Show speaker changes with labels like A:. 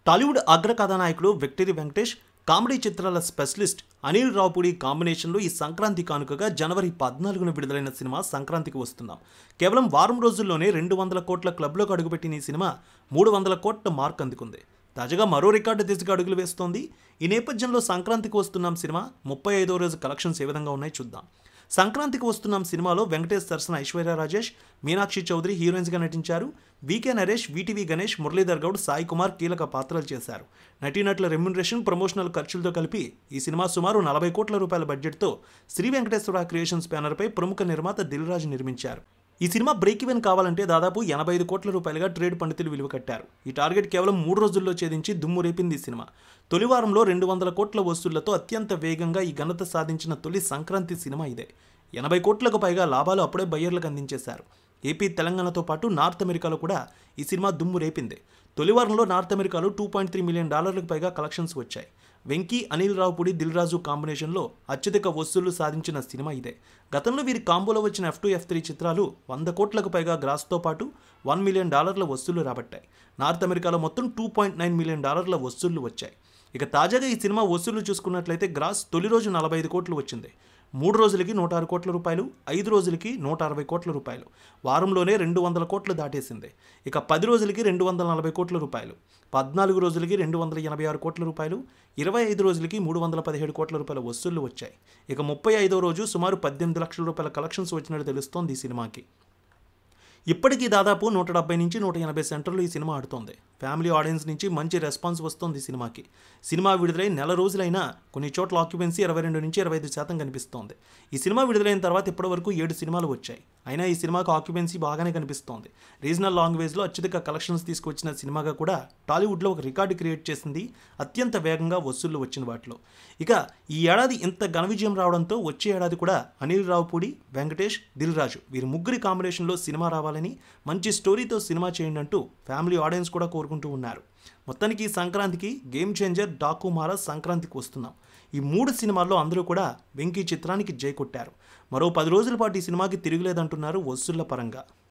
A: టాలీవుడ్ అగ్ర కథానాయకుడు victory Venkatesh, comedy చిత్రాల స్పెషలిస్ట్ అనిల్ రావుపూడి కాంబినేషన్లో ఈ సంక్రాంతి కానుకగా జనవరి 14న విడుదలైన సినిమా సంక్రాంతికి వస్తున్నాం. కేవలం వారం రోజుల్లోనే 200 కోట్ల క్లబ్లోకి అడుగుపెట్టిన ఈ సినిమా 300 కోట్ల మార్క్ అందుకుంది. తాజాగా మరో రికార్డు దిశగా అడుగులు వేస్తోంది. ఈ నేపథ్యంలో సంక్రాంతికి వస్తున్నాం సినిమా 35వ రోజు కలెక్షన్స్ ఏ విధంగా ఉన్నాయో చూద్దాం. సంక్రాంతికి వస్తున్నాం సినిమాలో వెంకటేష్ సరసన ఐశ్వర్య రాజేష్, మీనాక్షి చౌదరి హీరోయిన్స్గా నటించారు. వికే నరేష్, వీటీవీ గణేష్, మురళీధర్ గౌడ్, సాయి కుమార్ కీలక పాత్రలు చేశారు. నటీనటుల రెమ్యునరేషన్, ప్రమోషనల్ ఖర్చులతో కలిపి ఈ సినిమా సుమారు 40 కోట్ల రూపాయల బడ్జెట్తో శ్రీ వెంకటేశ్వర క్రియేషన్స్ బ్యానర్పై ప్రముఖ నిర్మాత దిల్ రాజు నిర్మించారు. ఈ సినిమా బ్రేక్ ఈవెన్ కావాలంటే దాదాపు 85 కోట్ల రూపాయలుగా ట్రేడ్ పండితులు విలువ కట్టారు. ఈ టార్గెట్ కేవలం 3 రోజుల్లో ఛేదించి దుమ్ము రేపింది ఈ సినిమా. తొలి వారంలో 200 కోట్ల వసూళ్లతో అత్యంత వేగంగా ఈ ఘనత సాధించిన తొలి సంక్రాంతి సినిమా ఇదే. 80 కోట్లకు పైగా లాభాలు అప్పుడే బయ్యర్లకు అందించేశారు. ఏపీ, తెలంగాణతో పాటు నార్త్ అమెరికాలో కూడా ఈ సినిమా దుమ్ము రేపింది. తొలి వారంలో నార్త్ అమెరికాలో $2.3 మిలియన్ పైగా కలెక్షన్స్ వచ్చాయి. వెంకీ, అనిల్ రావుపూడి, దిల్ రాజు కాంబినేషన్లో అత్యధిక వసూళ్లు సాధించిన సినిమా ఇదే. గతంలో వీరి కాంబోలో వచ్చిన F2, F3 చిత్రాలు 100 కోట్లకు పైగా గ్రాస్తో పాటు $1 మిలియన్ వసూళ్లు రాబట్టాయి. నార్త్ అమెరికాలో మొత్తం $2.9 మిలియన్ వసూళ్లు వచ్చాయి. ఇక తాజాగా ఈ సినిమా వసూళ్లు చూసుకున్నట్లయితే గ్రాస్ తొలి రోజు 45 కోట్లు వచ్చింది. 3 రోజులకి 106 కోట్ల రూపాయలు, 5 రోజులకి 160 కోట్ల రూపాయలు, వారంలోనే 200 కోట్లు దాటేసింది. ఇక 10 రోజులకి 240 కోట్ల రూపాయలు, 14 రోజులకి 286 కోట్ల రూపాయలు, 25 రోజులకి 317 కోట్ల రూపాయల వసూళ్లు వచ్చాయి. ఇక 35వ రోజు సుమారు 18 లక్షల రూపాయల కలెక్షన్స్ వచ్చినట్టు తెలుస్తోంది ఈ సినిమాకి. ఇప్పటికీ దాదాపు 170 నుంచి 180 సెంటర్లు ఈ సినిమా ఆడుతోంది. ఫ్యామిలీ ఆడియన్స్ నుంచి మంచి రెస్పాన్స్ వస్తోంది ఈ సినిమాకి. సినిమా విడుదలై నెల రోజులైనా కొన్ని చోట్ల ఆక్యుపెన్సీ 22 నుంచి 25% కనిపిస్తోంది. ఈ సినిమా విడుదలైన తర్వాత ఇప్పటివరకు 7 సినిమాలు వచ్చాయి. అయినా ఈ సినిమాకు ఆక్యుపెన్సీ బాగానే కనిపిస్తోంది. రీజనల్ లాంగ్వేజ్లో అత్యధిక కలెక్షన్స్ తీసుకొచ్చిన సినిమాగా కూడా టాలీవుడ్లో ఒక రికార్డు క్రియేట్ చేసింది. అత్యంత వేగంగా వసూళ్లు వచ్చిన వాటిలో. ఇక ఈ ఏడాది ఇంత ఘన విజయం రావడంతో వచ్చే ఏడాది కూడా అనిల్ రావుపూడి, వెంకటేష్, దిల్ రాజు వీరి ముగ్గురి కాంబినేషన్లో సినిమా రావాలని, మంచి స్టోరీతో సినిమా చేయండి అంటూ ఫ్యామిలీ ఆడియన్స్ కూడా కోరుకుంటూ ఉన్నారు. మొత్తానికి ఈ సంక్రాంతికి గేమ్ చేంజర్, డాకు మహారాజ్ సంక్రాంతికి వస్తున్నాం. ఈ 3 సినిమాల్లో అందరూ కూడా వెంకీ చిత్రానికి జై కొట్టారు. మరో 10 రోజుల పాటు ఈ సినిమాకి తిరుగులేదంటున్నారు వసూళ్ల పరంగా.